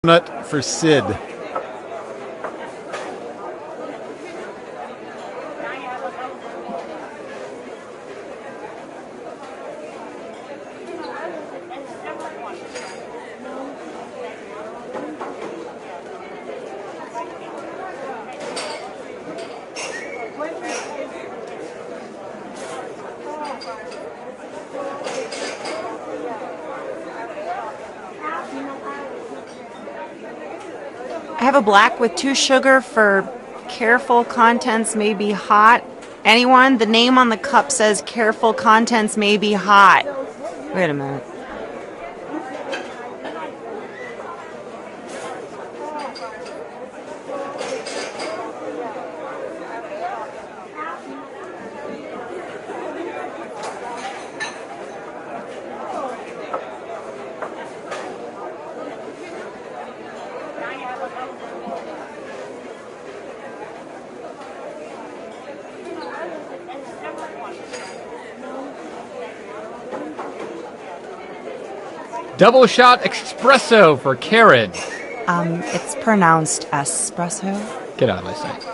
Nut for Sid. I have a black with 2 sugar for careful contents may be hot. Anyone? The name on the cup says careful contents may be hot. Wait a minute. Double shot espresso for Karen. It's pronounced espresso. Get out of my sight.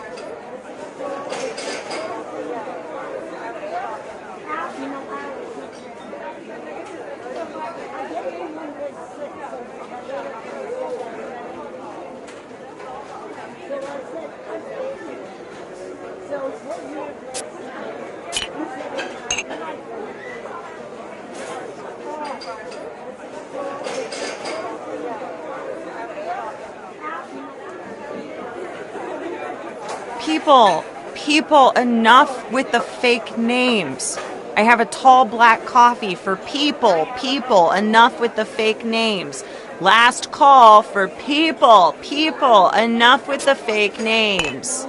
People, enough with the fake names. I have a tall black coffee for people, enough with the fake names. Last call for people, enough with the fake names.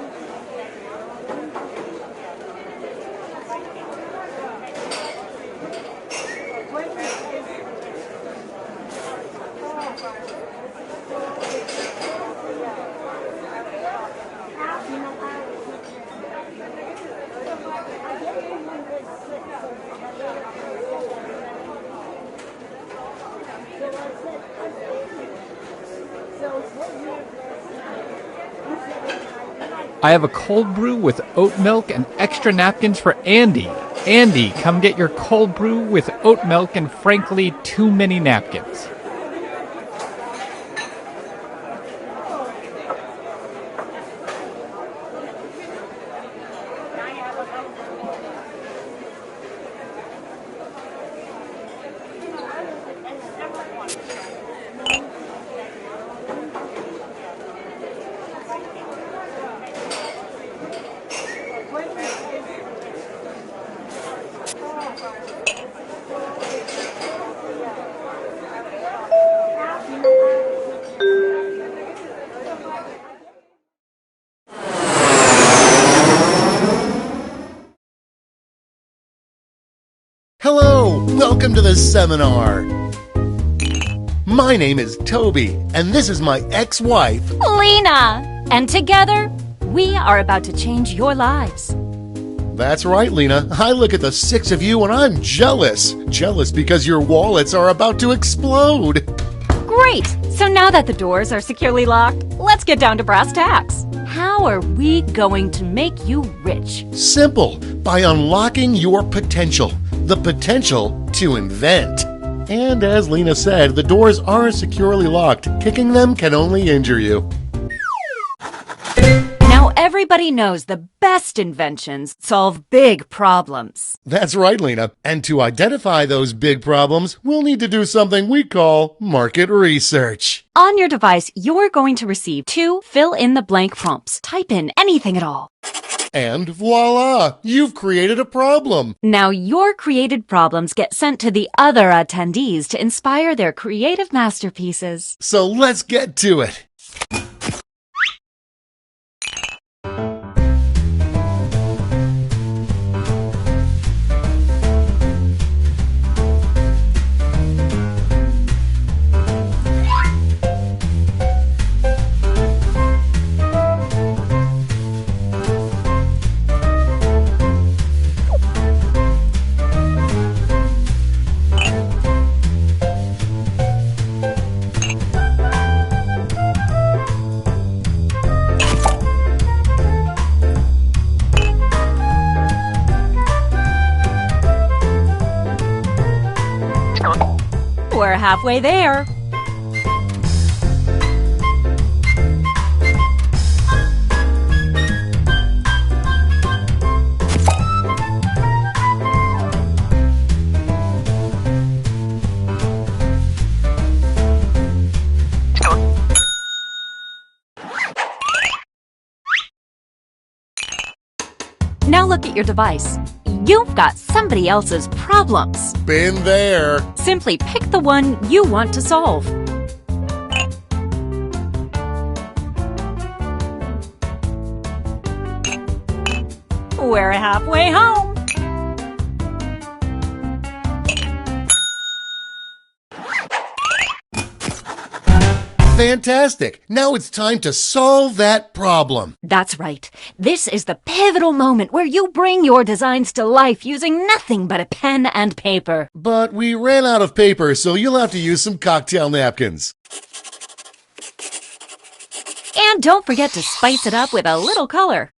I have a cold brew with oat milk and extra napkins for Andy. Andy, come get your cold brew with oat milk and frankly too many napkins. Hello, welcome to the seminar. My name is Toby, and this is my ex-wife, Lena! And together, we are about to change your lives. That's right, Lena. I look at the 6 of you and I'm jealous. Jealous because your wallets are about to explode. Great! So now that the doors are securely locked, let's get down to brass tacks. How are we going to make you rich? Simple, by unlocking your potential. The potential to invent. And as Lena said, the doors are securely locked. Kicking them can only injure you. Now everybody knows the best inventions solve big problems. That's right, Lena. And to identify those big problems, we'll need to do something we call market research. On your device, you're going to receive 2 fill-in-the-blank prompts. Type in anything at all. And voila, you've created a problem. Now your created problems get sent to the other attendees to inspire their creative masterpieces. So let's get to it. halfway there. Now look at your device. You've got somebody else's problems. Been there. Simply pick the one you want to solve. We're halfway home. Fantastic. Now it's time to solve that problem. That's right. This is the pivotal moment where you bring your designs to life using nothing but a pen and paper. But we ran out of paper, so you'll have to use some cocktail napkins. And don't forget to spice it up with a little color.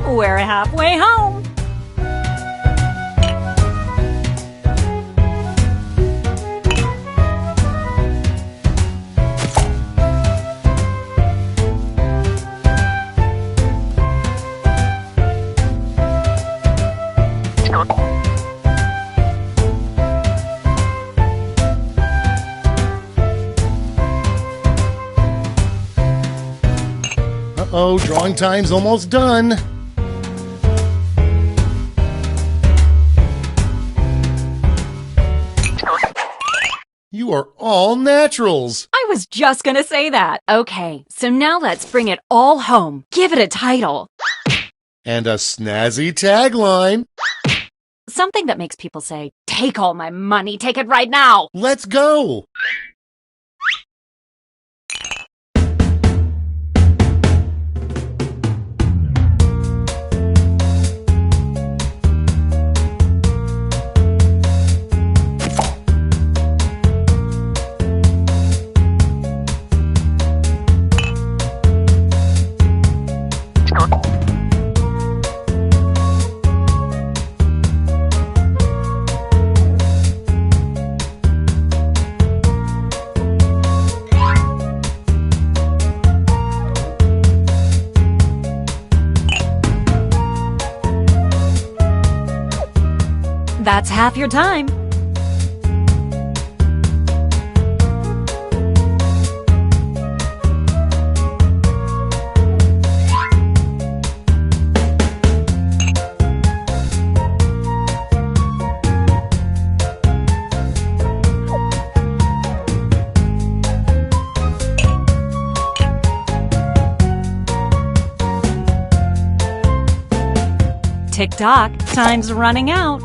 We're halfway home. Uh-oh, drawing time's almost done. You are all naturals. I was just gonna say that. Okay, so now let's bring it all home. Give it a title. And a snazzy tagline. Something that makes people say, "Take all my money, take it right now." Let's go. That's half your time. Tick-tock, time's running out.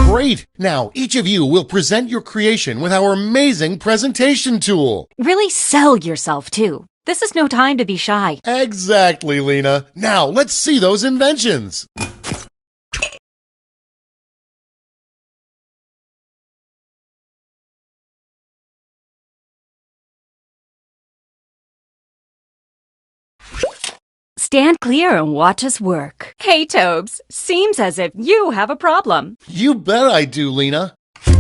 Great! Now, each of you will present your creation with our amazing presentation tool. Really sell yourself, too. This is no time to be shy. Exactly, Lena. Now, let's see those inventions. Stand clear and watch us work. Hey, Tobes, seems as if you have a problem. You bet I do, Lena.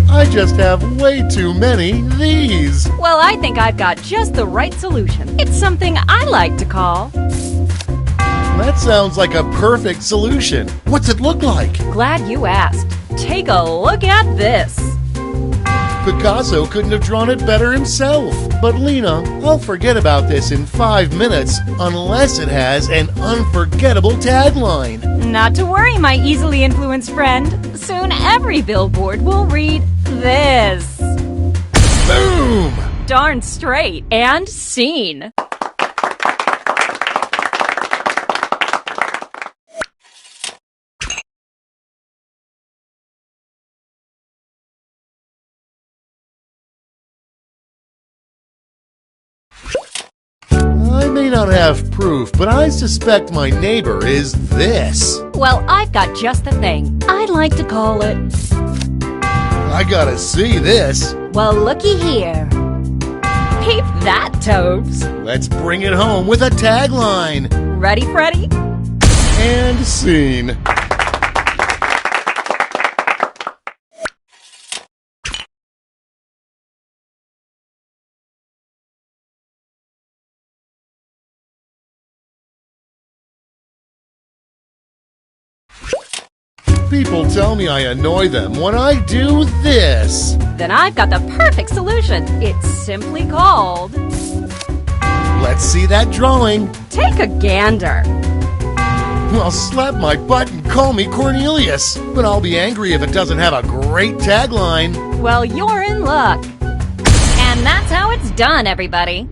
I just have way too many these. Well, I think I've got just the right solution. It's something I like to call... That sounds like a perfect solution. What's it look like? Glad you asked. Take a look at this. Picasso couldn't have drawn it better himself. But Lena, I'll forget about this in 5 minutes unless it has an unforgettable tagline. Not to worry, my easily influenced friend. Soon every billboard will read, this. Boom! Darn straight. And scene. I may not have proof, but I suspect my neighbor is this. Well, I've got just the thing. I'd like to call it... I gotta see this. Well, looky here. Peep that, Tobes. Let's bring it home with a tagline. Ready, Freddy? And scene. People tell me I annoy them when I do this. Then I've got the perfect solution. It's simply called... Let's see that drawing. Take a gander. Well, slap my butt and call me Cornelius. But I'll be angry if it doesn't have a great tagline. Well, you're in luck. And that's how it's done, everybody.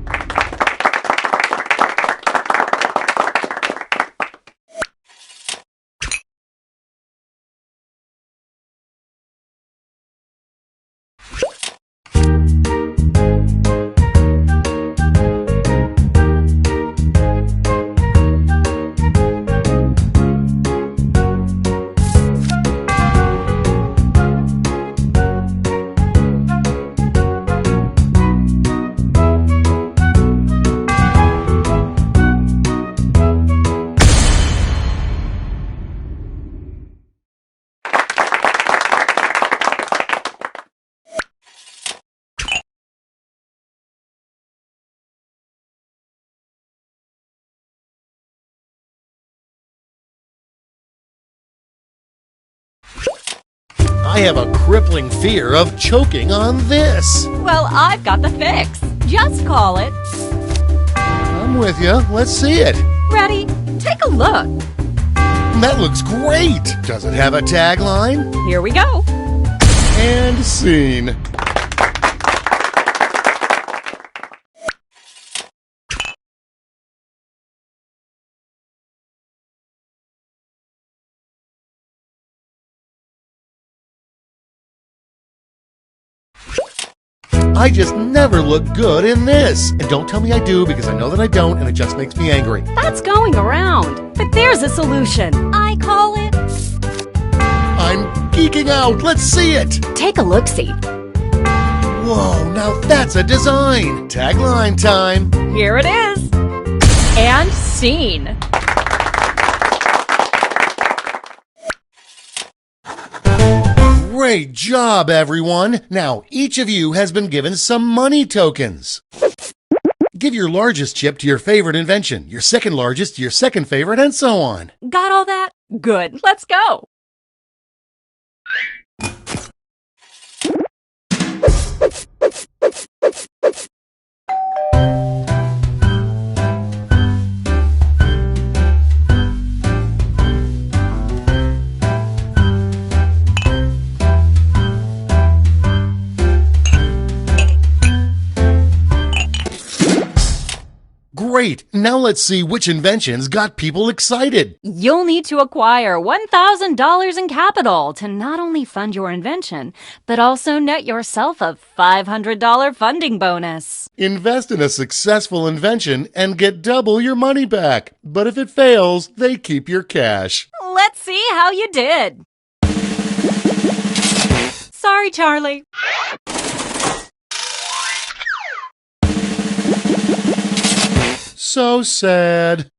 I have a crippling fear of choking on this. Well, I've got the fix. Just call it... I'm with you. Let's see it. Ready? Take a look. That looks great. Does it have a tagline? Here we go. And scene. I just never look good in this. And don't tell me I do, because I know that I don't, and it just makes me angry. That's going around. But there's a solution. I call it... I'm geeking out. Let's see it. Take a look-see. Whoa, now that's a design. Tagline time. Here it is. And scene. Great job, everyone. Now, each of you has been given some money tokens. Give your largest chip to your favorite invention, your second largest to your second favorite, and so on. Got all that? Good. Let's go. Great. Now let's see which inventions got people excited. You'll need to acquire $1,000 in capital to not only fund your invention, but also net yourself a $500 funding bonus. Invest in a successful invention and get double your money back. But if it fails, they keep your cash. Let's see how you did. Sorry, Charlie. So sad.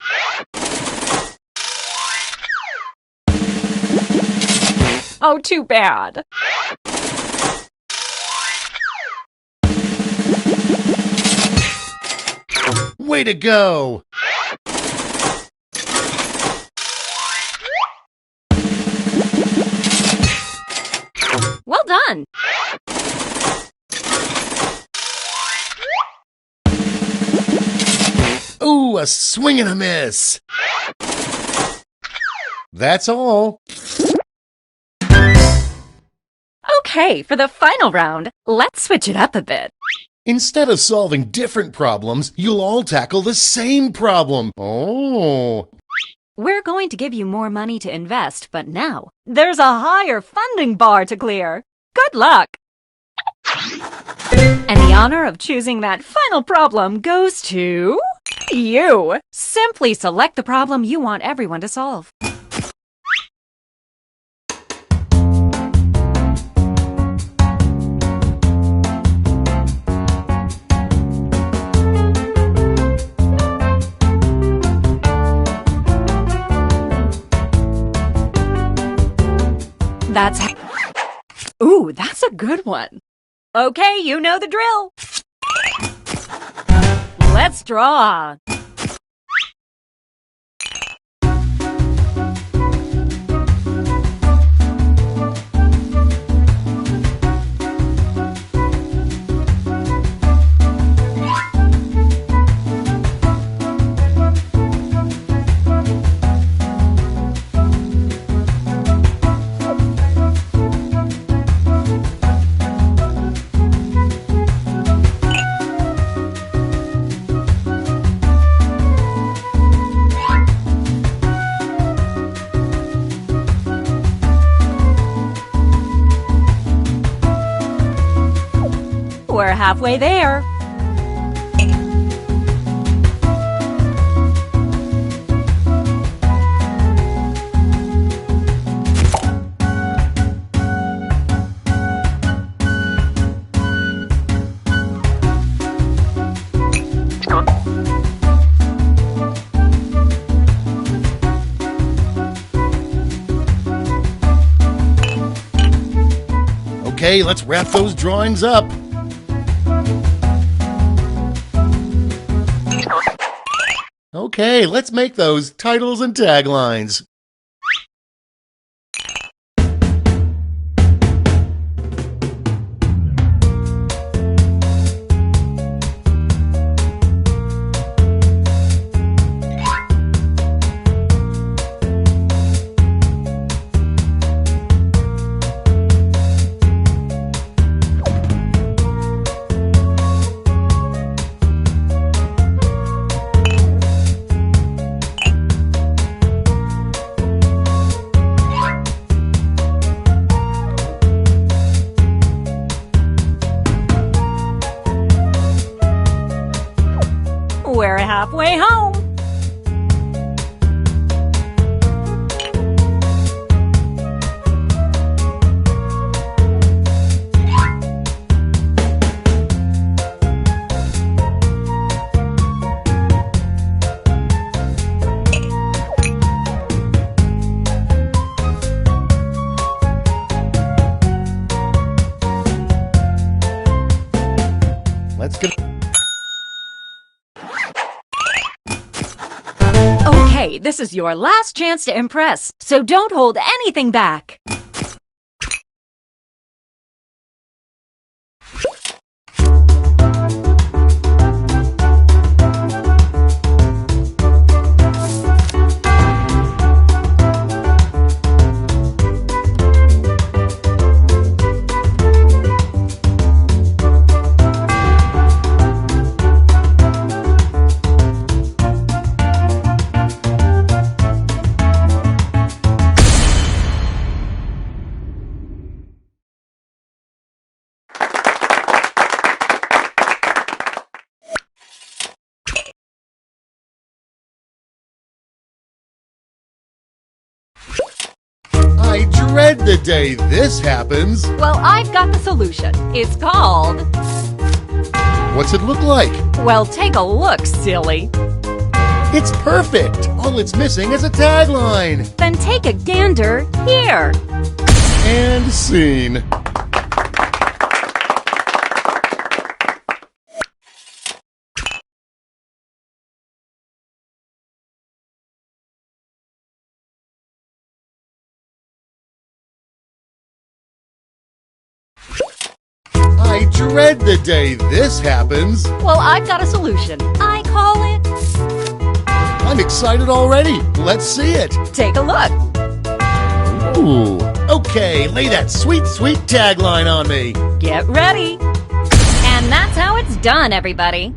Oh, too bad. Way to go. Well done. Ooh, a swing and a miss. That's all. Okay, for the final round, let's switch it up a bit. Instead of solving different problems, you'll all tackle the same problem. Oh. We're going to give you more money to invest, but now there's a higher funding bar to clear. Good luck! And the honor of choosing that final problem goes to you. Simply select the problem you want everyone to solve. That's a good one. Okay, you know the drill. Let's draw. We're halfway there. Okay, let's wrap those drawings up. Okay, let's make those titles and taglines. We're halfway home. Let's get... Okay, this is your last chance to impress, so don't hold anything back. I dread the day this happens. Well, I've got the solution. It's called... What's it look like? Well, take a look, silly. It's perfect. All it's missing is a tagline. Then take a gander here. And scene. I dread the day this happens. Well, I've got a solution. I call it... I'm excited already. Let's see it. Take a look. Ooh, okay, lay that sweet, sweet tagline on me. Get ready. And that's how it's done, everybody.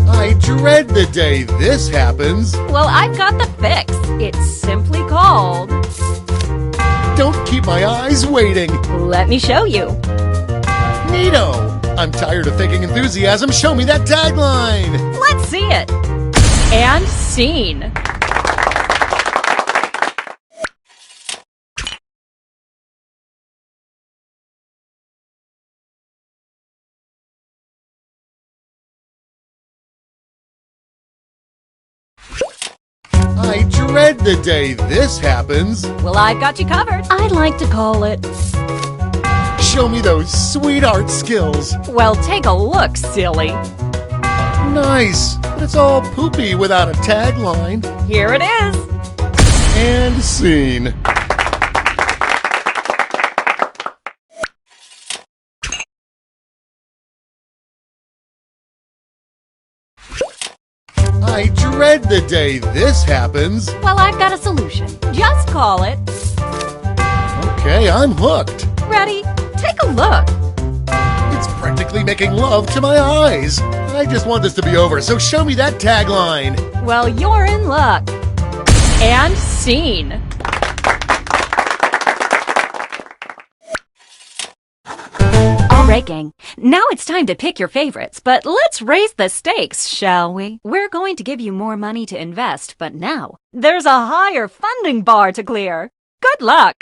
I dread the day this happens. Well, I've got the fix. It's simply called... Don't keep my eyes waiting. Let me show you. Neato! I'm tired of faking enthusiasm. Show me that tagline. Let's see it. And scene. I dread the day this happens. Well, I've got you covered. I'd like to call it... Show me those sweetheart skills. Well, take a look, silly. Nice, but it's all poopy without a tagline. Here it is. And scene. I dread the day this happens. Well, I've got a solution. Just call it... Okay, I'm hooked. Ready? Take a look. It's practically making love to my eyes. I just want this to be over, so show me that tagline. Well, you're in luck. And scene. All right, gang. Now it's time to pick your favorites, but let's raise the stakes, shall we? We're going to give you more money to invest, but now there's a higher funding bar to clear. Good luck.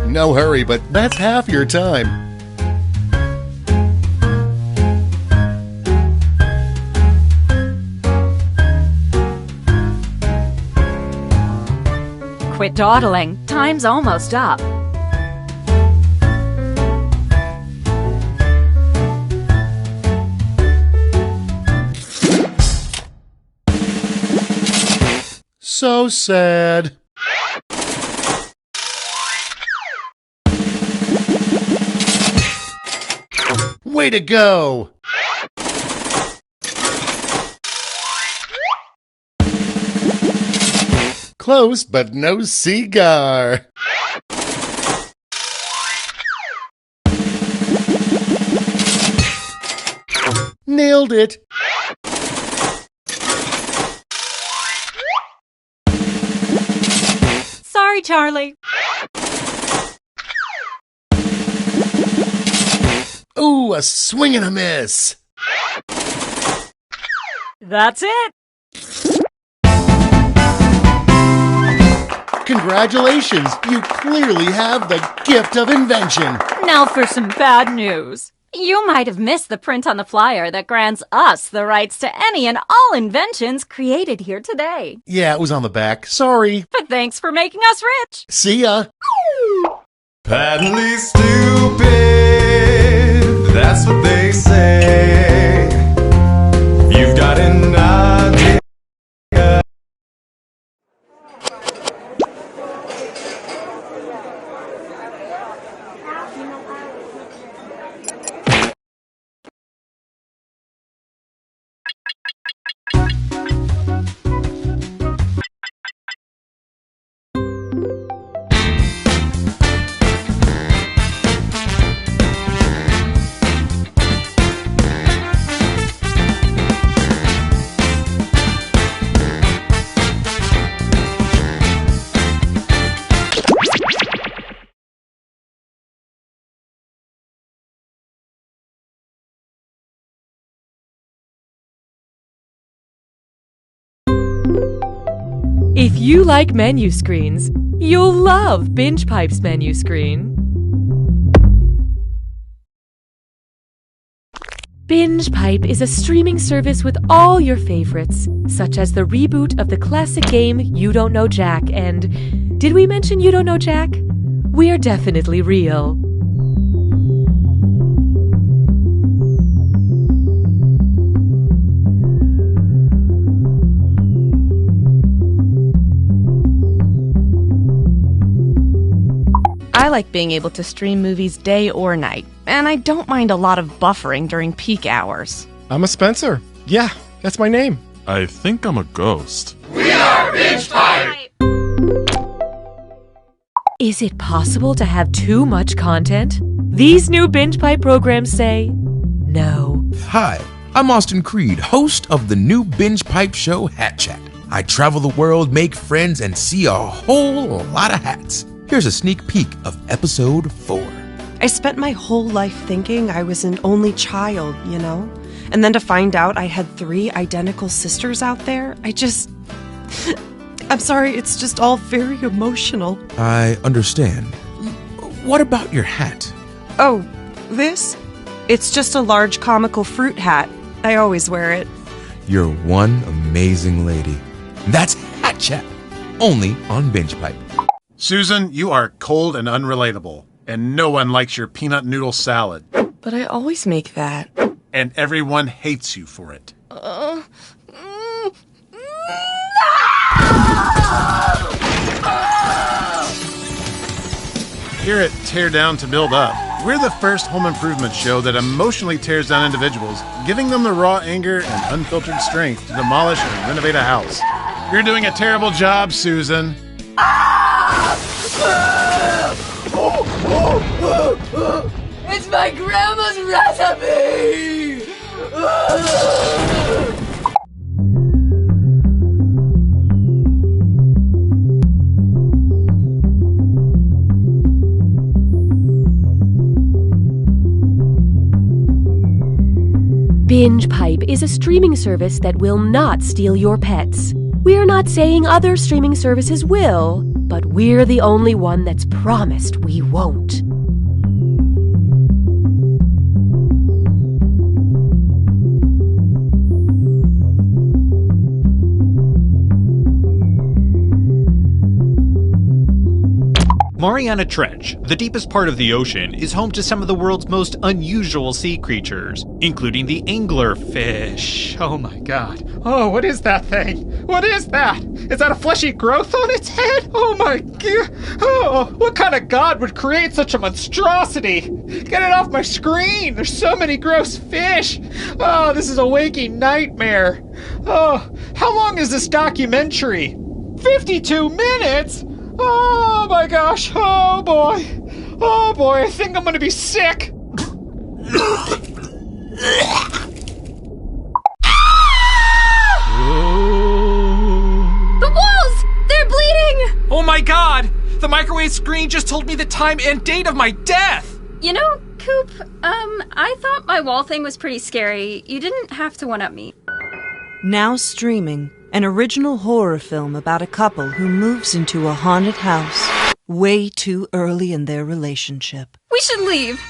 No hurry, but that's half your time. Quit dawdling. Time's almost up. So sad. Way to go! Close, but no cigar. Nailed it. Sorry, Charlie. Ooh, a swing and a miss. That's it. Congratulations, you clearly have the gift of invention. Now for some bad news. You might have missed the print on the flyer that grants us the rights to any and all inventions created here today. Yeah, it was on the back. Sorry. But thanks for making us rich. See ya. Patently stupid, that's what they say. You've got an idea. If you like menu screens, you'll love Binge Pipe's menu screen. Binge Pipe is a streaming service with all your favorites, such as the reboot of the classic game You Don't Know Jack and... Did we mention You Don't Know Jack? We're definitely real. I like being able to stream movies day or night, and I don't mind a lot of buffering during peak hours. I'm a Spencer. Yeah, that's my name. I think I'm a ghost. Is it possible to have too much content? These new Binge Pipe programs say no. Hi, I'm Austin Creed, host of the new Binge Pipe show Hat Chat. I travel the world, make friends, and see a whole lot of hats. Here's a sneak peek of episode 4. I spent my whole life thinking I was an only child, you know? And then to find out I had 3 identical sisters out there, I'm sorry, it's just all very emotional. I understand. What about your hat? Oh, this? It's just a large comical fruit hat. I always wear it. You're one amazing lady. That's Hat Chat, only on Binge Pipe. Susan, you are cold and unrelatable, and no one likes your peanut noodle salad. But I always make that. And everyone hates you for it. Here at Tear Down to Build Up, we're the first home improvement show that emotionally tears down individuals, giving them the raw anger and unfiltered strength to demolish and renovate a house. You're doing a terrible job, Susan. It's my grandma's recipe! Binge Pipe is a streaming service that will not steal your pets. We're not saying other streaming services will, but we're the only one that's promised we won't. Mariana Trench, the deepest part of the ocean, is home to some of the world's most unusual sea creatures, including the anglerfish. Oh my god. Oh, what is that thing? What is that? Is that a fleshy growth on its head? Oh my god. Oh, what kind of god would create such a monstrosity? Get it off my screen. There's so many gross fish. Oh, this is a waking nightmare. Oh, how long is this documentary? 52 minutes? Oh my gosh, oh boy, I think I'm gonna be sick. The walls! They're bleeding! Oh my god, the microwave screen just told me the time and date of my death. You know, Coop, I thought my wall thing was pretty scary. You didn't have to one-up me. Now streaming, an original horror film about a couple who moves into a haunted house way too early in their relationship. We should leave.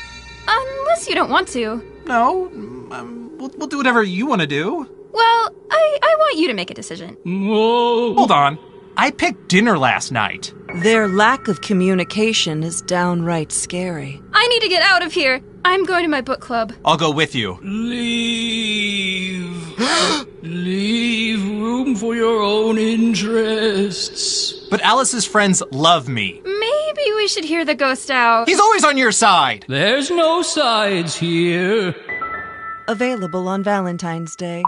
Unless you don't want to. No, we'll do whatever you want to do. Well, I want you to make a decision. Whoa. Hold on. I picked dinner last night. Their lack of communication is downright scary. I need to get out of here. I'm going to my book club. I'll go with you. Leave. Leave room for your own interests. But Alice's friends love me. Maybe we should hear the ghost out. He's always on your side. There's no sides here. Available on Valentine's Day.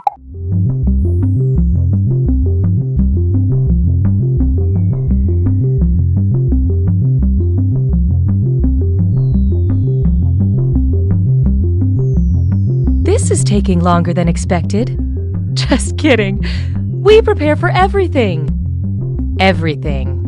This is taking longer than expected. Just kidding. We prepare for everything. Everything.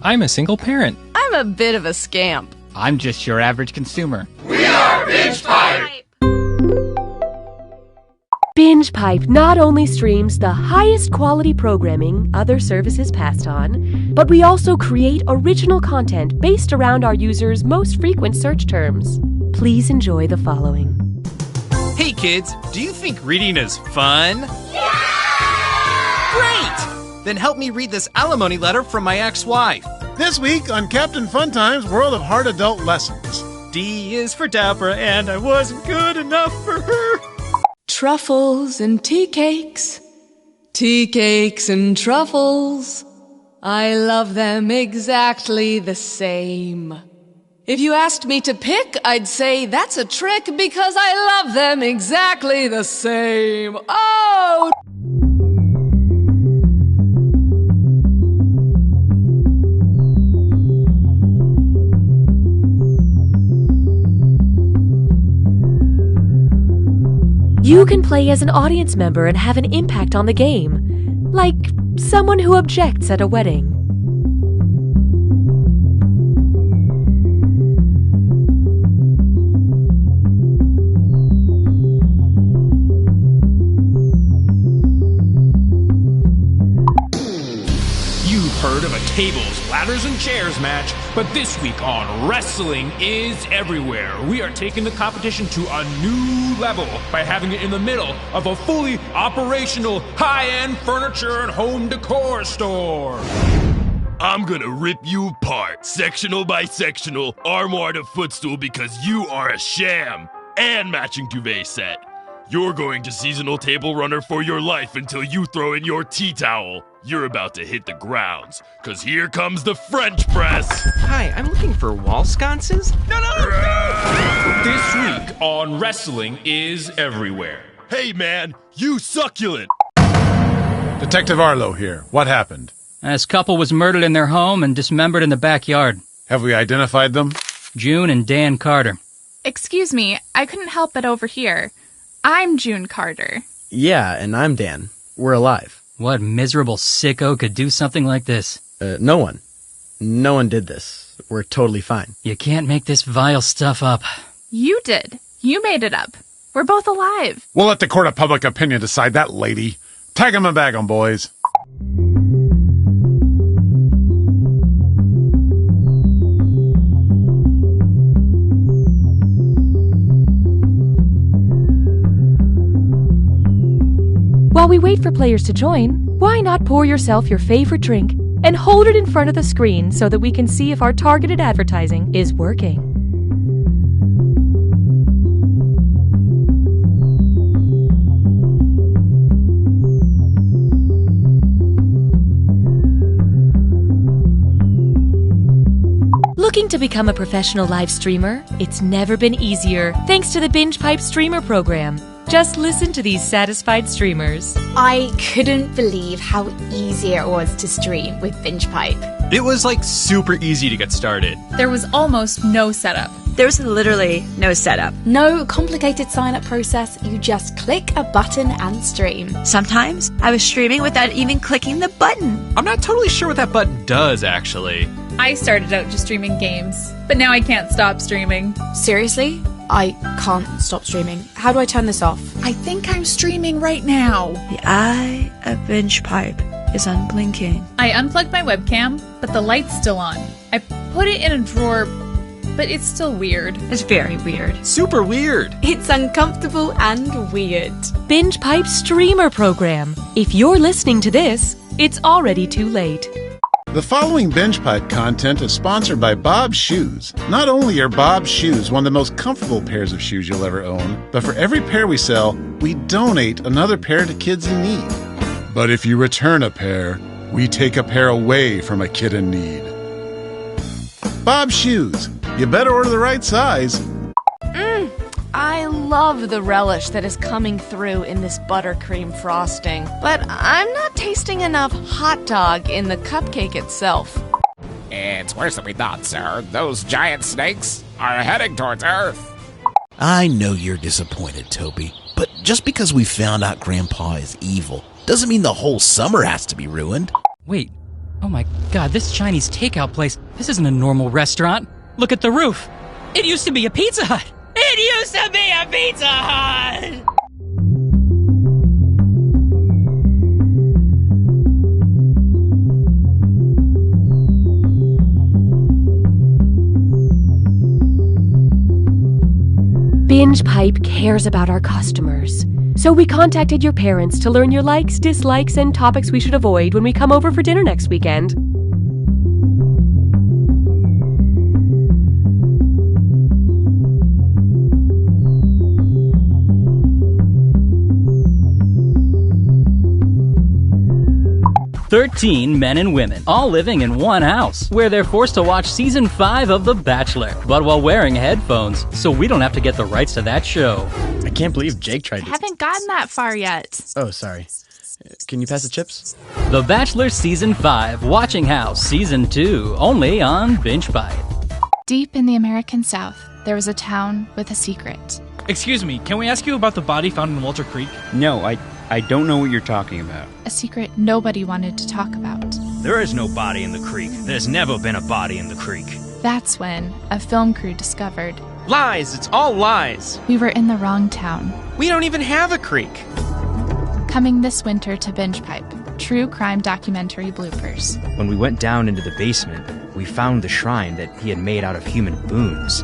I'm a single parent. I'm a bit of a scamp. I'm just your average consumer. We are Binge Pipe! Binge Pipe not only streams the highest quality programming other services passed on, but we also create original content based around our users' most frequent search terms. Please enjoy the following. Hey kids, do you think reading is fun? Yeah! Great! Then help me read this alimony letter from my ex-wife. This week on Captain Funtime's World of Hard Adult Lessons. D is for Deborah, and I wasn't good enough for her. Truffles and tea cakes and truffles. I love them exactly the same. If you asked me to pick, I'd say that's a trick because I love them exactly the same. Oh! You can play as an audience member and have an impact on the game, like someone who objects at a wedding. You've heard of a tables, ladders, and chairs match, but this week on Wrestling is Everywhere, we are taking the competition to a new level by having it in the middle of a fully operational high-end furniture and home decor store. I'm gonna rip you apart, sectional by sectional, armoire to footstool, because you are a sham, and matching duvet set. You're going to seasonal table runner for your life until you throw in your tea towel. You're about to hit the grounds, cause here comes the French press. Hi, I'm looking for wall sconces. No! This week on Wrestling is Everywhere. Hey man, you succulent. Detective Arlo here. What happened? This couple was murdered in their home and dismembered in the backyard. Have we identified them? June and Dan Carter. Excuse me, I couldn't help but overhear. I'm June Carter. Yeah, and I'm Dan. We're alive. What miserable sicko could do something like this? No one. No one did this. We're totally fine. You can't make this vile stuff up. You did. You made it up. We're both alive. We'll let the court of public opinion decide that, lady. Tag 'em and bag 'em, boys. While we wait for players to join, why not pour yourself your favorite drink and hold it in front of the screen so that we can see if our targeted advertising is working? Looking to become a professional live streamer? It's never been easier thanks to the Binge Pipe Streamer program. Just listen to these satisfied streamers. I couldn't believe how easy it was to stream with Binge Pipe. It was like super easy to get started. There was almost no setup. There's literally no setup. No complicated sign-up process. You just click a button and stream. Sometimes I was streaming without even clicking the button. I'm not totally sure what that button does, actually. I started out just streaming games, but now I can't stop streaming. Seriously? I can't stop streaming. How do I turn this off? I think I'm streaming right now. The eye of Binge Pipe is unblinking. I unplugged my webcam, but the light's still on. I put it in a drawer, but it's still weird. It's very weird. Super weird. It's uncomfortable and weird. Binge Pipe Streamer Program. If you're listening to this, it's already too late. The following Binge Pipe content is sponsored by Bob's Shoes. Not only are Bob's Shoes one of the most comfortable pairs of shoes you'll ever own, but for every pair we sell, we donate another pair to kids in need. But if you return a pair, we take a pair away from a kid in need. Bob's Shoes. You better order the right size. I love the relish that is coming through in this buttercream frosting, but I'm not tasting enough hot dog in the cupcake itself. It's worse than we thought, sir. Those giant snakes are heading towards Earth. I know you're disappointed, Toby, but just because we found out Grandpa is evil doesn't mean the whole summer has to be ruined. Wait, Oh my god, this Chinese takeout place, this isn't a normal restaurant. Look at the roof. It used to be a Pizza Hut. It used to be a Pizza Hut! Binge Pipe cares about our customers. So we contacted your parents to learn your likes, dislikes, and topics we should avoid when we come over for dinner next weekend. "13 men and women, all living in one house, where they're forced to watch season 5 of The Bachelor, but while wearing headphones, so we don't have to get the rights to that show." I can't believe Jake tried to... Haven't gotten that far yet. Oh, sorry. Can you pass the chips? The Bachelor Season 5, Watching House Season 2, only on Binge Pipe. Deep in the American South, there was a town with a secret. Excuse me, can we ask you about the body found in Walter Creek? No, I don't know what you're talking about. A secret nobody wanted to talk about. There is no body in the creek. There's never been a body in the creek. That's when a film crew discovered... Lies! It's all lies! We were in the wrong town. We don't even have a creek! Coming this winter to Binge Pipe, true crime documentary bloopers. When we went down into the basement, we found the shrine that he had made out of human boons.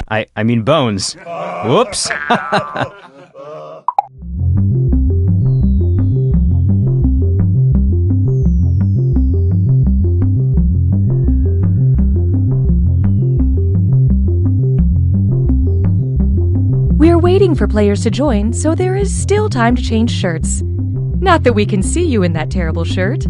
I mean bones. Whoops! We're waiting for players to join, so there is still time to change shirts. Not that we can see you in that terrible shirt.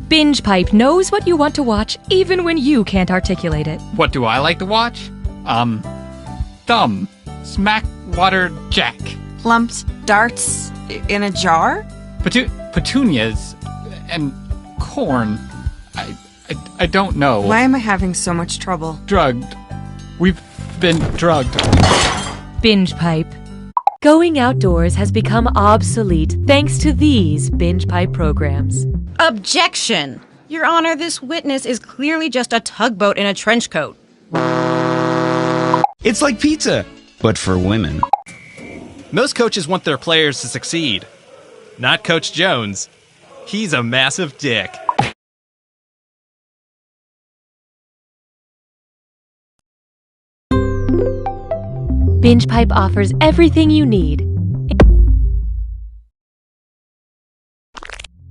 Binge Pipe knows what you want to watch, even when you can't articulate it. What do I like to watch? Thumb. Smack Water Jack. Plumped darts in a jar? Petunias and corn. I don't know. Why am I having so much trouble? Drugged. We've been drugged. Binge Pipe. Going outdoors has become obsolete thanks to these Binge Pipe programs. Objection! Your Honor, this witness is clearly just a tugboat in a trench coat. It's like pizza, but for women. Most coaches want their players to succeed. Not Coach Jones. He's a massive dick. Binge Pipe offers everything you need.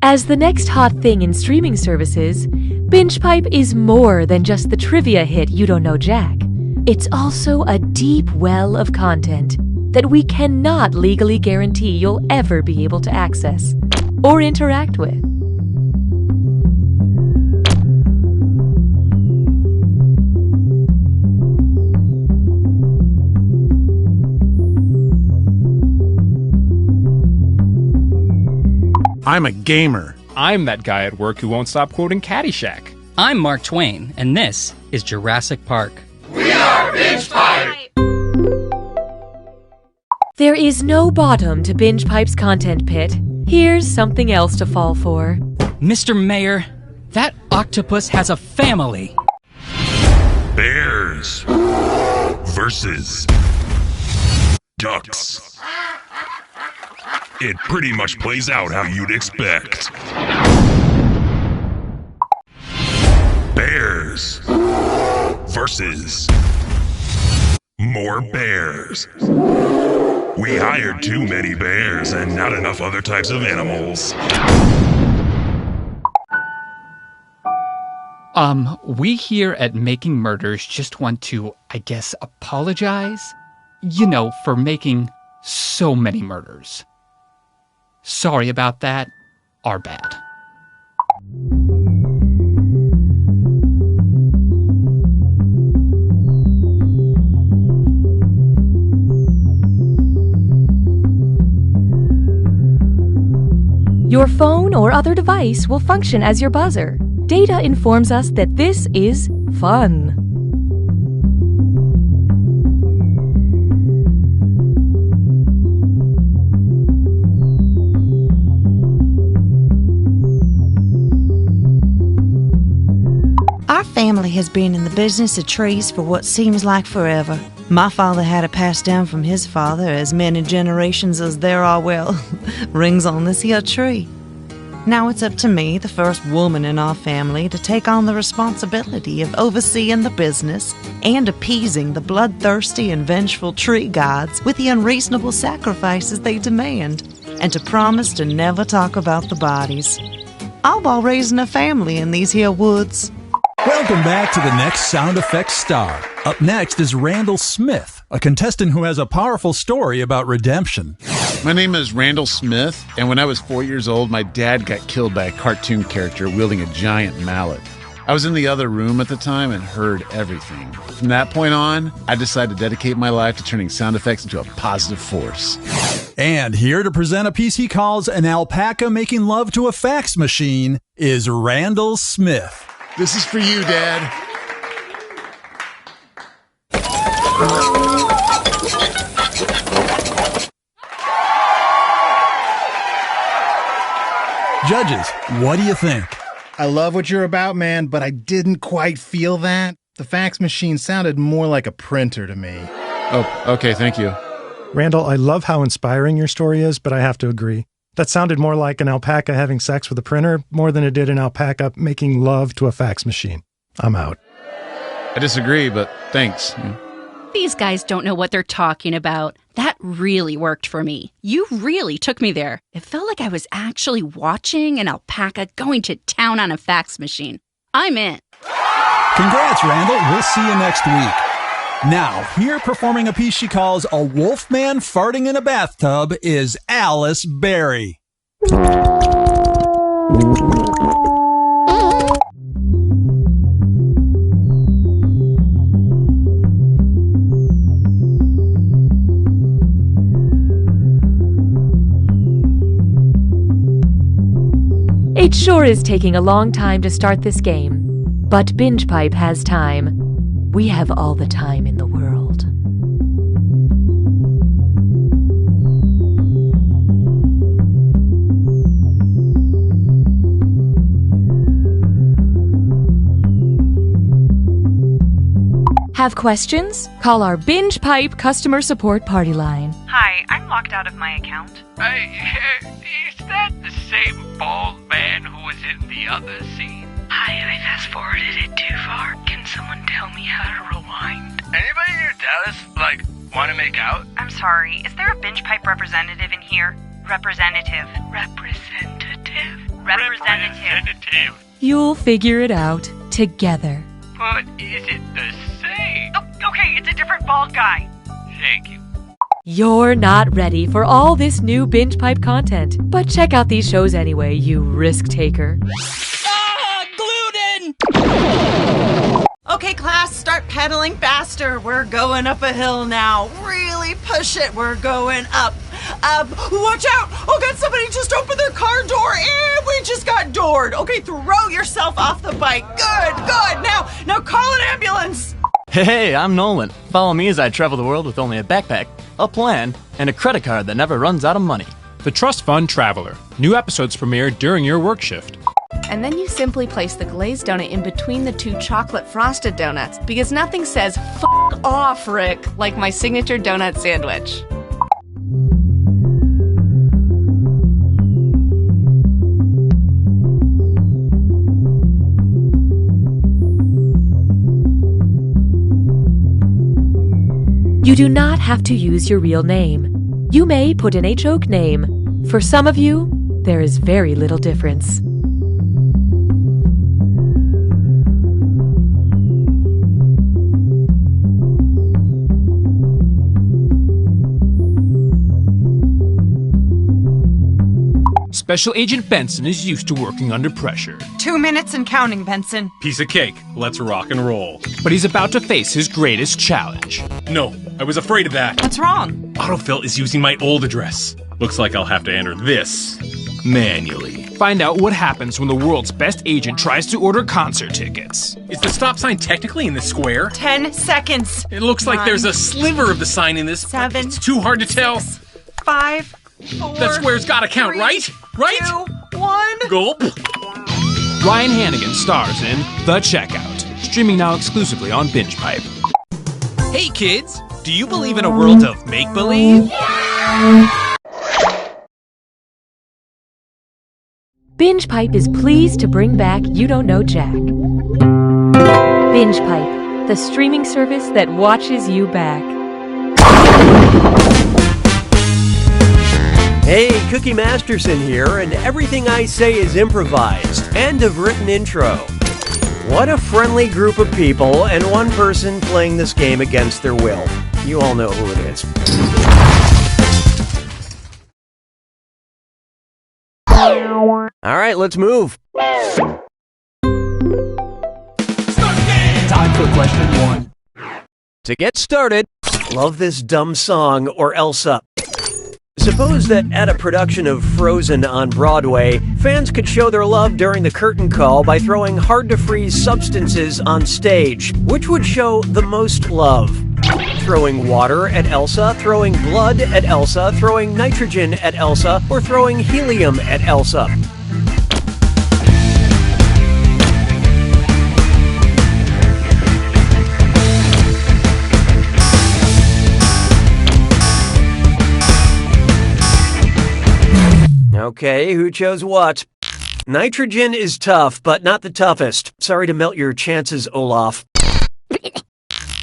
As the next hot thing in streaming services, Binge Pipe is more than just the trivia hit You Don't Know Jack. It's also a deep well of content that we cannot legally guarantee you'll ever be able to access or interact with. I'm a gamer. I'm that guy at work who won't stop quoting Caddyshack. I'm Mark Twain, and this is Jurassic Park. We are Binge Pipe! There is no bottom to Binge Pipe's content pit. Here's something else to fall for. Mr. Mayor, that octopus has a family. Bears versus ducks. It pretty much plays out how you'd expect. Bears versus more bears. We hired too many bears and not enough other types of animals. We here at Making Murders just want to, I guess, apologize? You know, for making so many murders. Sorry about that. Our bad. Your phone or other device will function as your buzzer. Data informs us that this is Fun. Our family has been in the business of trees for what seems like forever. My father had it passed down from his father as many generations as there are, well, rings on this here tree. Now it's up to me, the first woman in our family, to take on the responsibility of overseeing the business and appeasing the bloodthirsty and vengeful tree gods with the unreasonable sacrifices they demand, and to promise to never talk about the bodies. All while raising a family in these here woods. Welcome back to the next sound effects star. Up next is Randall Smith, a contestant who has a powerful story about redemption. My name is Randall Smith, and when I was 4 years old, my dad got killed by a cartoon character wielding a giant mallet. I was in the other room at the time and heard everything. From that point on, I decided to dedicate my life to turning sound effects into a positive force. And here to present a piece he calls An Alpaca Making Love to a Fax Machine is Randall Smith. This is for you, Dad. Judges, what do you think? I love what you're about, man, but I didn't quite feel that. The fax machine sounded more like a printer to me. Oh, okay, thank you. Randall, I love how inspiring your story is, but I have to agree. That sounded more like an alpaca having sex with a printer more than it did an alpaca making love to a fax machine. I'm out. I disagree, but thanks. These guys don't know what they're talking about. That really worked for me. You really took me there. It felt like I was actually watching an alpaca going to town on a fax machine. I'm in. Congrats, Randall. We'll see you next week. Now, here performing a piece she calls A Wolfman Farting in a Bathtub is Alice Berry. It sure is taking a long time to start this game, but Binge Pipe has time. We have all the time in the world. Have questions? Call our Binge Pipe customer support party line. Hi, I'm locked out of my account. Is that the same bald man who was in the other scene? Hi, I fast-forwarded it too far. Can someone tell me how to rewind? Anybody near Dallas, want to make out? I'm sorry, is there a Binge Pipe representative in here? Representative. You'll figure it out together. But is it the same? Oh, okay, it's a different bald guy. Thank you. You're not ready for all this new Binge Pipe content, but check out these shows anyway, you risk taker. Okay, class, start pedaling faster. We're going up a hill now. Really push it. We're going up. Watch out. Oh, God, somebody just opened their car door and we just got doored. Okay, throw yourself off the bike. Good. Now call an ambulance. Hey, I'm Nolan. Follow me as I travel the world with only a backpack, a plan, and a credit card that never runs out of money. The Trust Fund Traveler. New episodes premiere during your work shift. And then you simply place the glazed donut in between the two chocolate frosted donuts, because nothing says "f*** off, Rick" like my signature donut sandwich. You do not have to use your real name. You may put in a joke name. For some of you, there is very little difference. Special Agent Benson is used to working under pressure. 2 minutes and counting, Benson. Piece of cake. Let's rock and roll. But he's about to face his greatest challenge. No, I was afraid of that. What's wrong? Autofill is using my old address. Looks like I'll have to enter this manually. Find out what happens when the world's best agent tries to order concert tickets. Is the stop sign technically in the square? 10 seconds. It looks like there's a sliver of the sign in this. 7. It's too hard to tell. 5, 4. That square's gotta count, 3, right? Right? 2, 1. Gulp. Ryan Hannigan stars in The Checkout, streaming now exclusively on Binge Pipe. Hey kids, do you believe in a world of make-believe? Binge Pipe is pleased to bring back You Don't Know Jack. Binge Pipe, the streaming service that watches you back. Hey, Cookie Masterson here, and everything I say is improvised. End of written intro. What a friendly group of people, and one person playing this game against their will. You all know who it is. All right, let's move. Time for question 1. To get started, love this dumb song or else up. Suppose that at a production of Frozen on Broadway, fans could show their love during the curtain call by throwing hard-to-freeze substances on stage. Which would show the most love? Throwing water at Elsa, throwing blood at Elsa, throwing nitrogen at Elsa, or throwing helium at Elsa? Okay, who chose what? Nitrogen is tough, but not the toughest. Sorry to melt your chances, Olaf.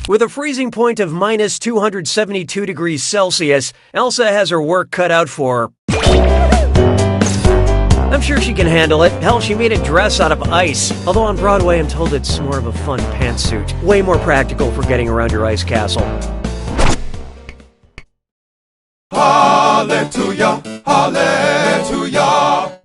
With a freezing point of minus 272 degrees Celsius, Elsa has her work cut out for her. I'm sure she can handle it. Hell, she made a dress out of ice. Although on Broadway, I'm told it's more of a fun pantsuit. Way more practical for getting around your ice castle. Hallelujah, hallelujah.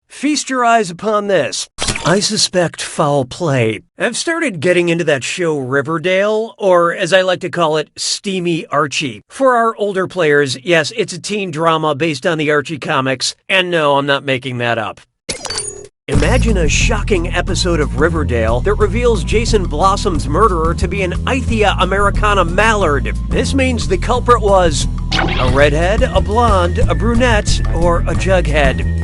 Feast your eyes upon this. I suspect foul play. I've started getting into that show Riverdale, or as I like to call it, Steamy Archie. For our older players, yes, it's a teen drama based on the Archie comics, and no, I'm not making that up. Imagine a shocking episode of Riverdale that reveals Jason Blossom's murderer to be an Ithia Americana mallard. This means the culprit was a redhead, a blonde, a brunette, or a jughead.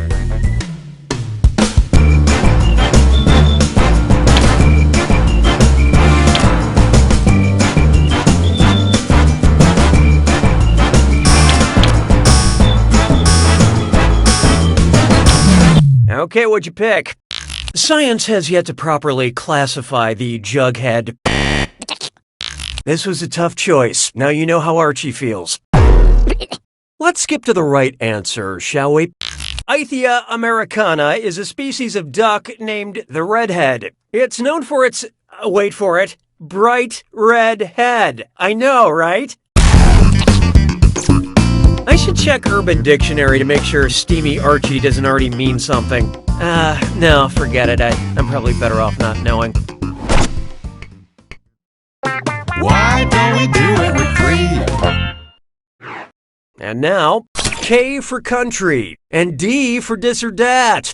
Okay, what'd you pick? Science has yet to properly classify the jughead. This was a tough choice. Now you know how Archie feels. Let's skip to the right answer, shall we? Ithia americana is a species of duck named the redhead. It's known for its, wait for it, bright red head. I know, right? I should check Urban Dictionary to make sure Steamy Archie doesn't already mean something. No, forget it. I'm probably better off not knowing. Why don't we do it with 3? And now, K for country, and D for this or that.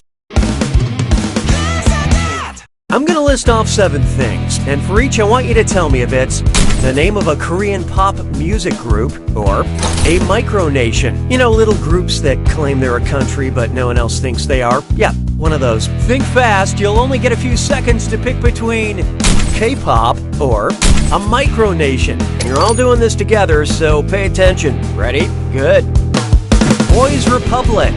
I'm gonna list off 7 things, and for each I want you to tell me if it's the name of a Korean pop music group, or a micronation. You know, little groups that claim they're a country but no one else thinks they are. Yeah, one of those. Think fast, you'll only get a few seconds to pick between K-pop or a micronation. You're all doing this together, so pay attention. Ready? Good. Boys Republic.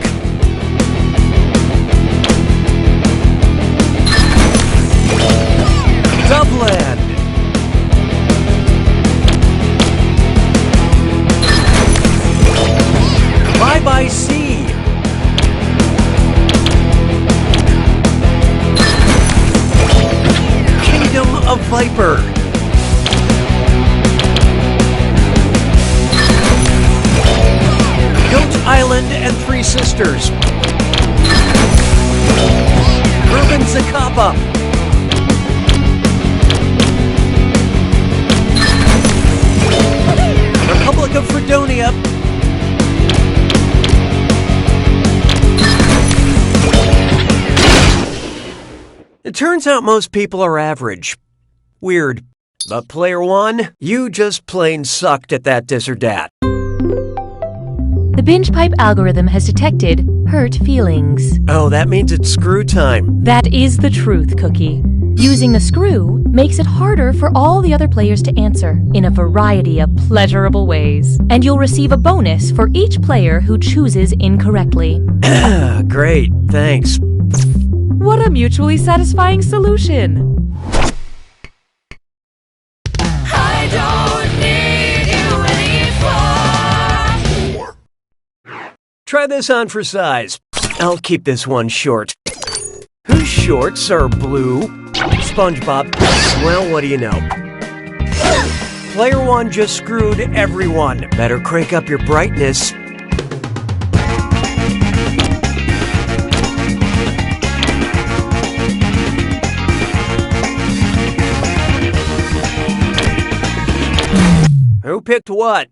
Dublin. Bye Bye Sea. Kingdom of Viper. Goat Island and Three Sisters. Urban Zacapa. Republic of Fredonia. It turns out most people are average. Weird. But player one, you just plain sucked at that this or that. The binge pipe algorithm has detected hurt feelings. Oh, that means it's screw time. That is the truth, Cookie. Using the screw makes it harder for all the other players to answer in a variety of pleasurable ways. And you'll receive a bonus for each player who chooses incorrectly. Great, thanks. What a mutually satisfying solution. I don't need you anymore. Try this on for size. I'll keep this one short. Whose shorts are blue? SpongeBob. Well, what do you know? Player one just screwed everyone. Better crank up your brightness. Who picked what?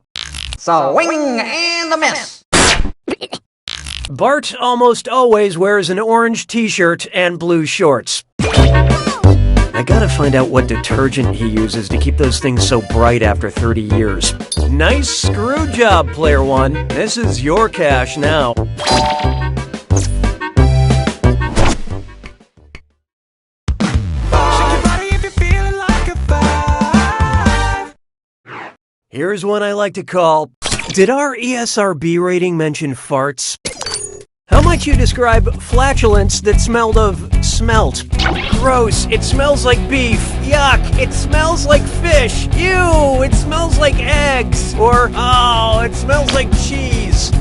Swing and a miss. Bart almost always wears an orange t-shirt and blue shorts. I gotta find out what detergent he uses to keep those things so bright after 30 years. Nice screw job, player one. This is your cash now. Here's one I like to call, did our ESRB rating mention farts? How might you describe flatulence that smelled of smelt? Gross, it smells like beef. Yuck, it smells like fish. Ew, it smells like eggs. Or, oh, it smells like cheese.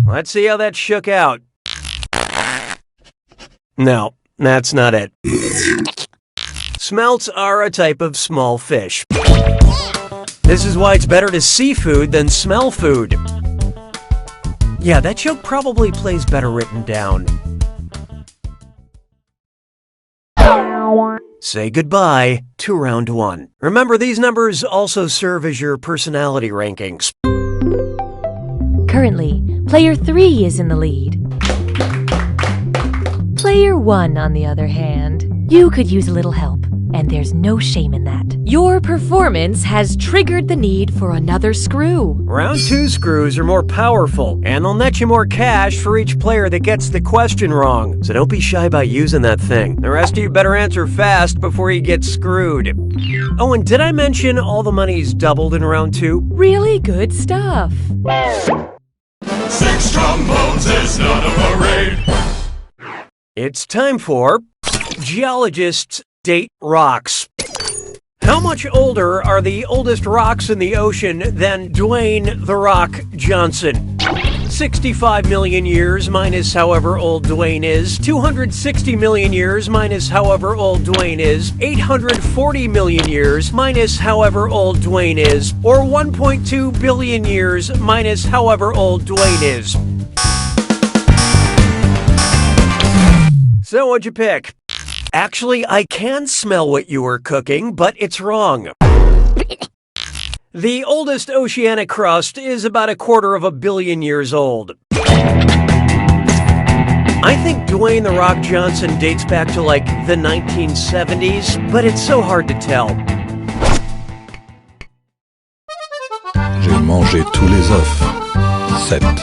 Let's see how that shook out. No, that's not it. Smelts are a type of small fish. This is why it's better to see food than smell food. Yeah, that joke probably plays better written down. Say goodbye to round one. Remember, these numbers also serve as your personality rankings. Currently, player 3 is in the lead. Player 1, on the other hand, you could use a little help, and there's no shame in that. Your performance has triggered the need for another screw. Round 2 screws are more powerful, and they'll net you more cash for each player that gets the question wrong. So don't be shy about using that thing. The rest of you better answer fast before you get screwed. Oh, and did I mention all the money's doubled in round 2? Really good stuff. 6 trombones is not a parade. It's time for Geologists Date Rocks. How much older are the oldest rocks in the ocean than Dwayne "The Rock" Johnson? 65 million years minus however old Dwayne is, 260 million years minus however old Dwayne is, 840 million years minus however old Dwayne is, or 1.2 billion years minus however old Dwayne is. So what'd you pick? Actually, I can smell what you were cooking, but it's wrong. The oldest oceanic crust is about 250 million years old. I think Dwayne "The Rock" Johnson dates back to like the 1970s, but it's so hard to tell. J'ai mangé tous les œufs. 7.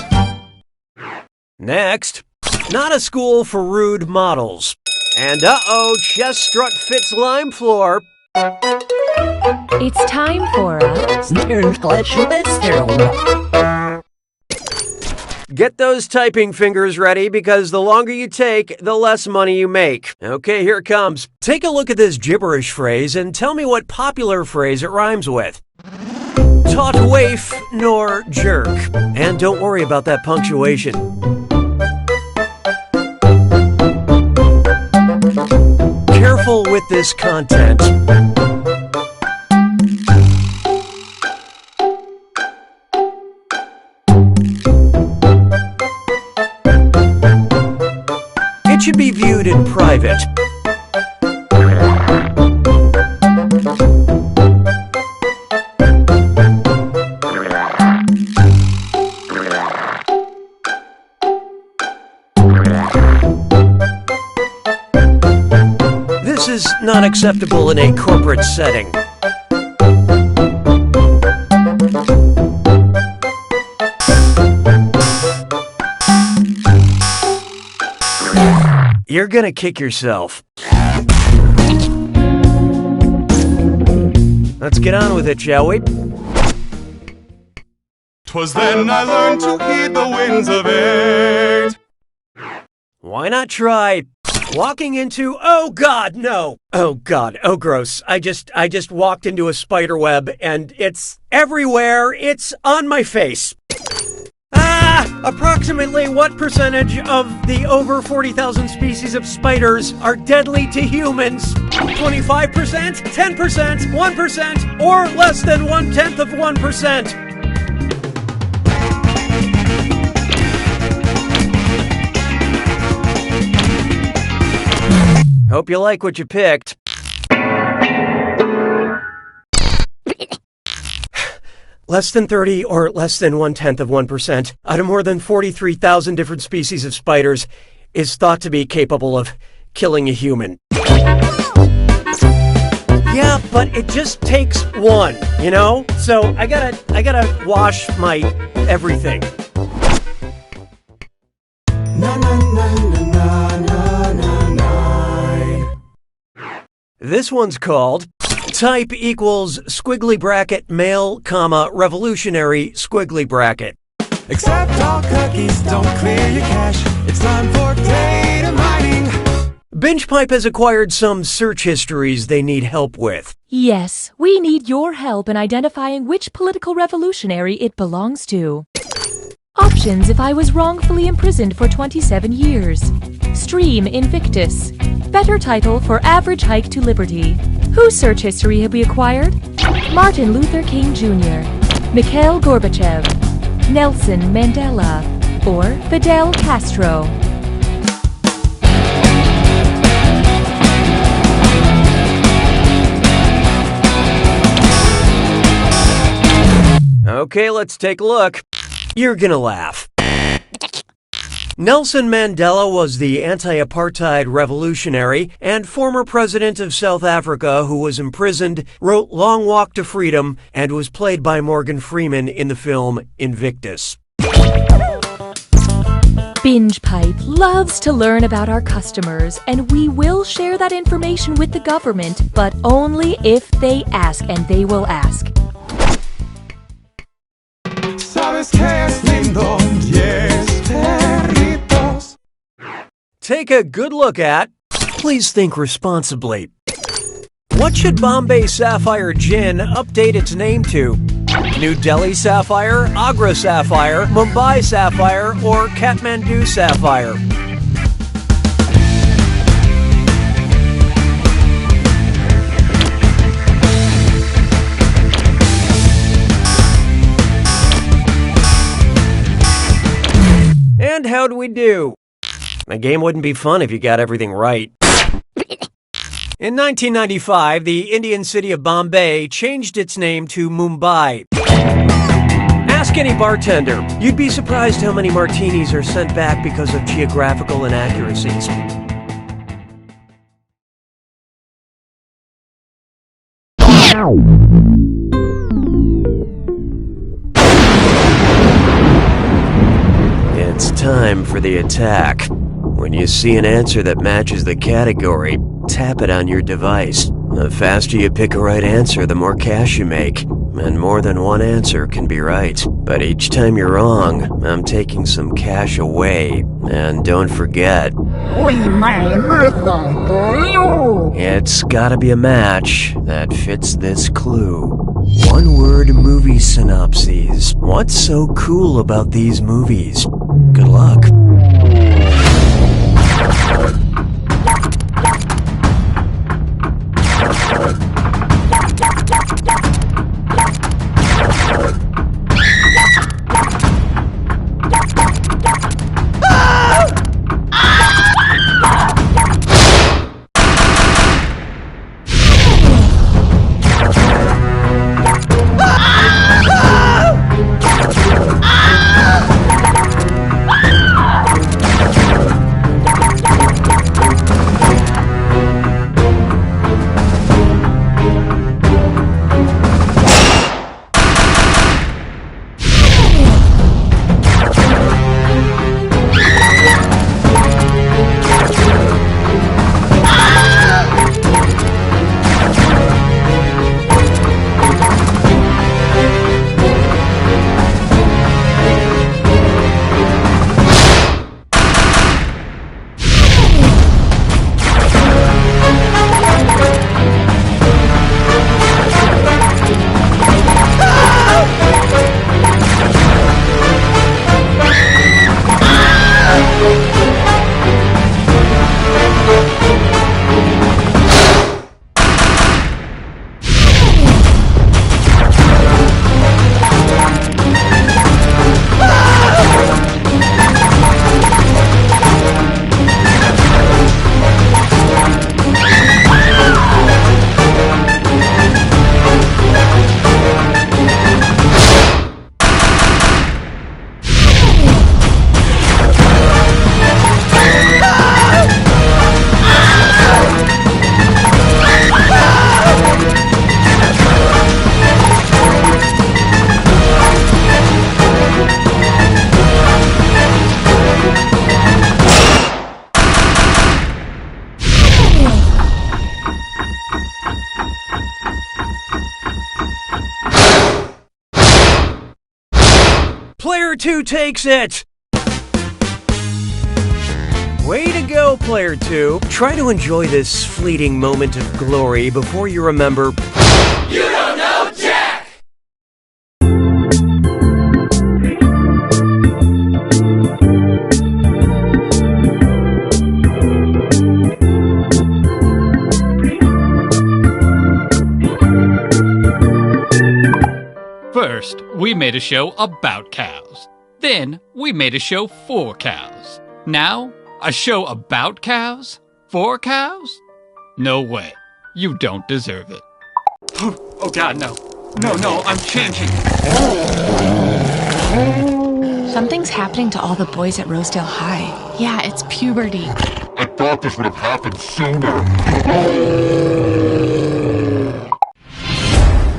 Next, not a school for rude models. And uh-oh, chest strut fits lime floor. It's time for a... Get those typing fingers ready, because the longer you take, the less money you make. Okay, here it comes. Take a look at this gibberish phrase and tell me what popular phrase it rhymes with. Taut waif nor jerk. And don't worry about that punctuation. Careful with this content. It should be viewed in private. acceptable in a corporate setting. You're gonna kick yourself. Let's get on with it, shall we? 'Twas then I learned to heed the winds of eight. Why not try walking into... Oh, God, no. Oh, God. Oh, gross. I just walked into a spider web, and it's everywhere. It's on my face. Approximately what percentage of the over 40,000 species of spiders are deadly to humans? 25%? 10%? 1%? Or less than 1/10 of 1%? Hope you like what you picked. Less than 30 or less than 1/10 of 1% out of more than 43,000 different species of spiders is thought to be capable of killing a human. Yeah, but it just takes one, you know? So I gotta wash my everything. Na, na, na, na, na, na, na. This one's called type equals squiggly bracket male, comma, revolutionary squiggly bracket. Accept all cookies, don't clear your cache. It's time for data mining. BingePipe has acquired some search histories they need help with. Yes, we need your help in identifying which political revolutionary it belongs to. Options if I was wrongfully imprisoned for 27 years. Stream Invictus. Better title for Average Hike to Liberty. Whose search history have we acquired? Martin Luther King Jr., Mikhail Gorbachev, Nelson Mandela, or Fidel Castro. Okay, let's take a look. You're gonna laugh. Nelson Mandela was the anti-apartheid revolutionary and former president of South Africa who was imprisoned, wrote Long Walk to Freedom, and was played by Morgan Freeman in the film Invictus. BingePipe loves to learn about our customers, and we will share that information with the government, but only if they ask, and they will ask. Sabes que es lindo, yes, perritos. Take a good look at, please think responsibly. What should Bombay Sapphire Gin update its name to? New Delhi Sapphire, Agra Sapphire, Mumbai Sapphire, or Kathmandu Sapphire? And how do we do? The game wouldn't be fun if you got everything right. In 1995, the Indian city of Bombay changed its name to Mumbai. Ask any bartender. You'd be surprised how many martinis are sent back because of geographical inaccuracies. It's time for the attack. When you see an answer that matches the category, tap it on your device. The faster you pick a right answer, the more cash you make. And more than one answer can be right. But each time you're wrong, I'm taking some cash away. And don't forget, it's gotta be a match that fits this clue. One-word movie synopses. What's so cool about these movies? Good luck. Player 2 takes it! Way to go, Player 2. Try to enjoy this fleeting moment of glory before you remember... You don't know Jack! First, we made a show about cows. Then, we made a show for cows. Now, a show about cows? For cows? No way. You don't deserve it. Oh God, no. No, I'm changing. Something's happening to all the boys at Rosedale High. Yeah, it's puberty. I thought this would have happened sooner.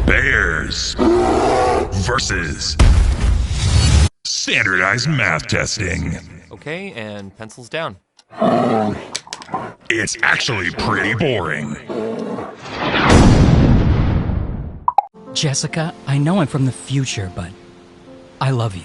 Bears versus standardized math testing. Okay, and pencils down. It's actually pretty boring. Jessica, I know I'm from the future, but I love you.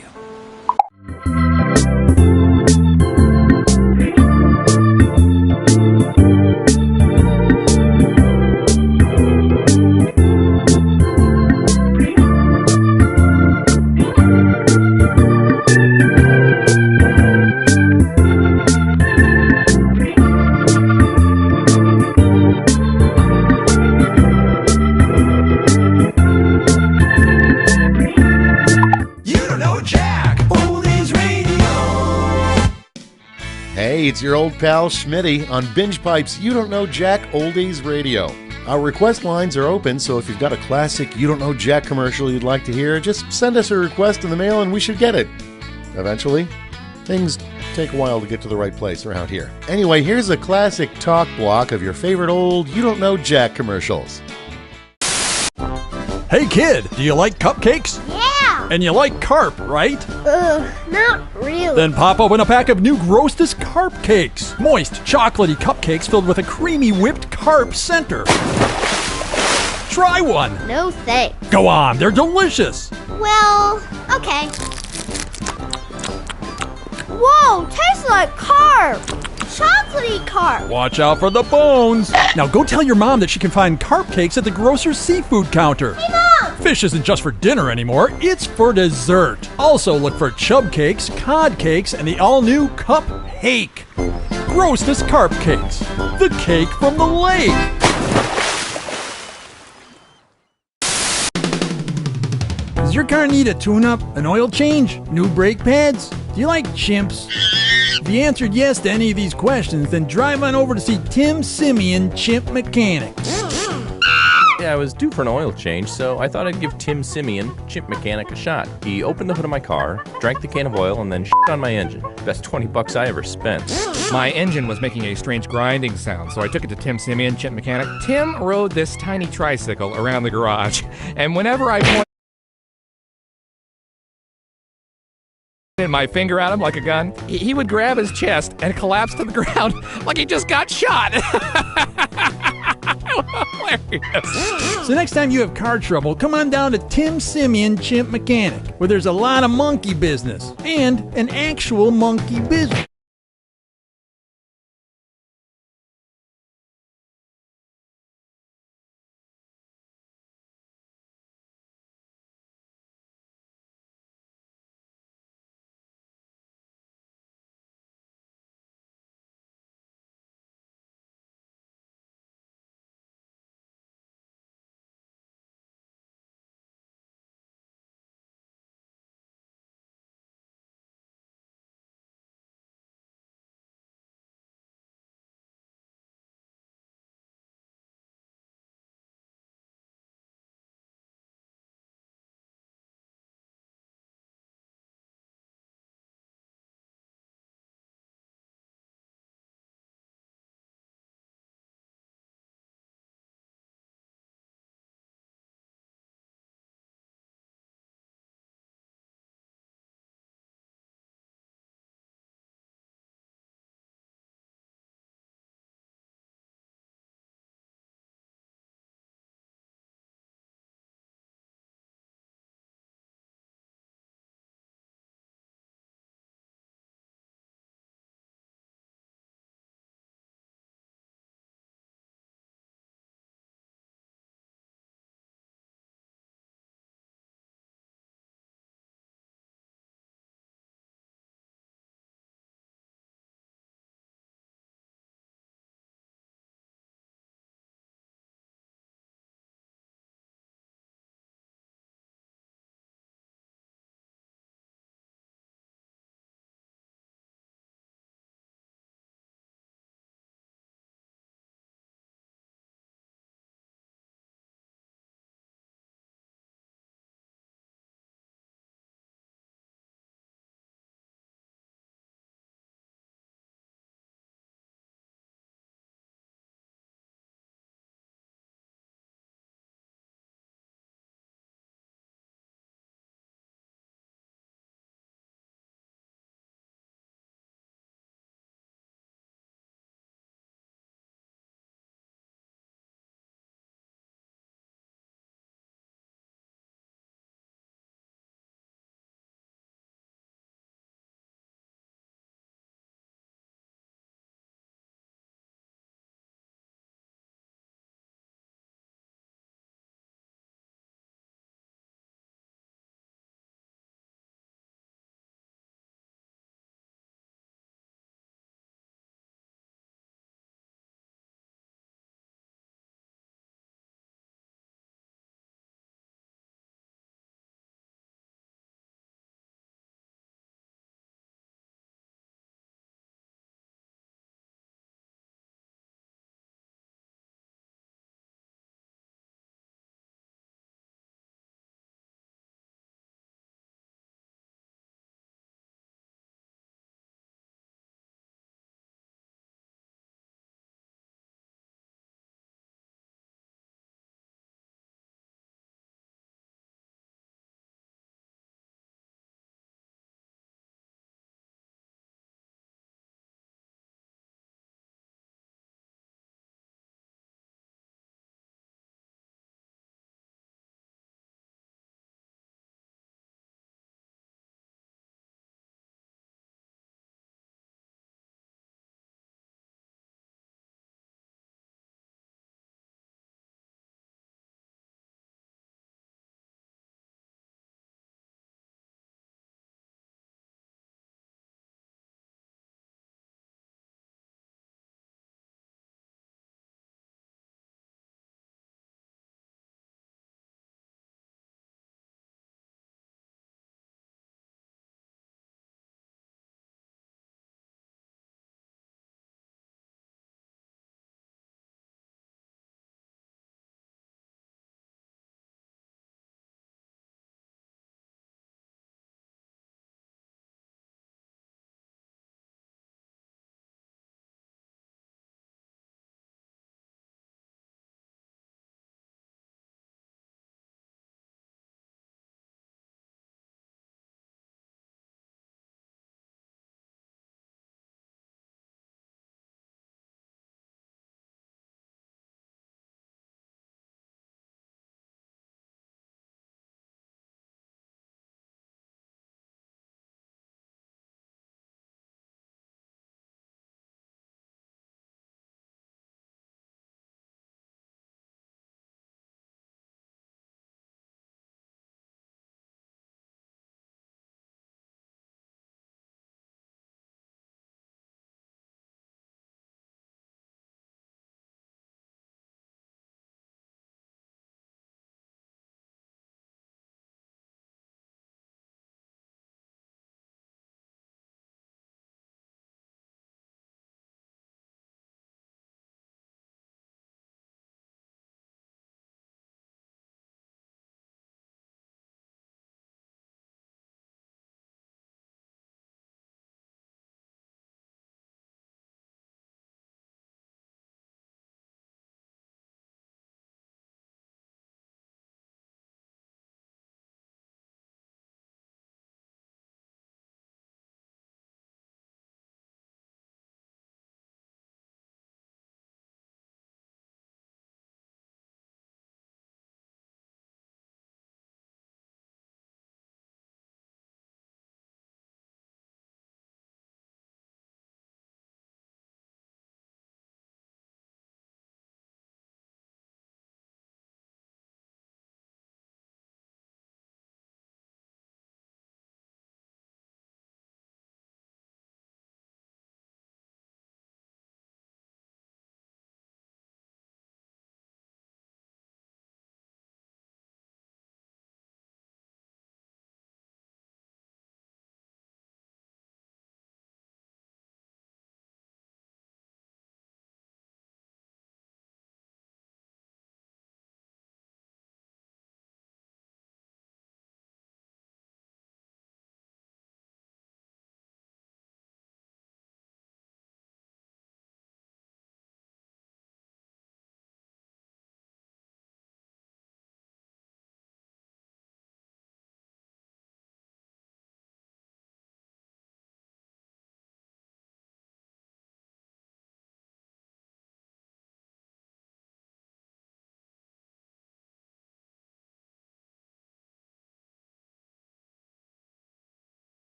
Hey, it's your old pal Schmitty on Binge Pipe's You Don't Know Jack Oldies Radio. Our request lines are open, so if you've got a classic You Don't Know Jack commercial you'd like to hear, just send us a request in the mail and we should get it. Eventually. Things take a while to get to the right place around here. Anyway, here's a classic talk block of your favorite old You Don't Know Jack commercials. Hey kid, do you like cupcakes? Yeah! And you like carp, right? Not really. Then pop open a pack of new Grossest Carp Cakes. Moist, chocolatey cupcakes filled with a creamy whipped carp center. Try one. No thanks. Go on, they're delicious. Well, okay. Whoa, tastes like carp. Chocolatey carp. Watch out for the bones. Now go tell your mom that she can find carp cakes at the grocer's seafood counter. Hey, Mom! Fish isn't just for dinner anymore, it's for dessert. Also look for chub cakes, cod cakes, and the all-new Cup Hake. Grossest Carp Cakes. The cake from the lake. Does your car need a tune-up, an oil change, new brake pads? Do you like chimps? If you answered yes to any of these questions, then drive on over to see Tim Simeon, Chimp Mechanics. Yeah, I was due for an oil change, so I thought I'd give Tim Simeon, Chimp Mechanic, a shot. He opened the hood of my car, drank the can of oil, and then shit on my engine. Best $20 I ever spent. My engine was making a strange grinding sound, so I took it to Tim Simeon, Chimp Mechanic. Tim rode this tiny tricycle around the garage, and whenever I pointed my finger at him like a gun, he would grab his chest and collapse to the ground like he just got shot. So next time you have car trouble, come on down to Tim Simeon Chimp Mechanic, where there's a lot of monkey business and an actual monkey business.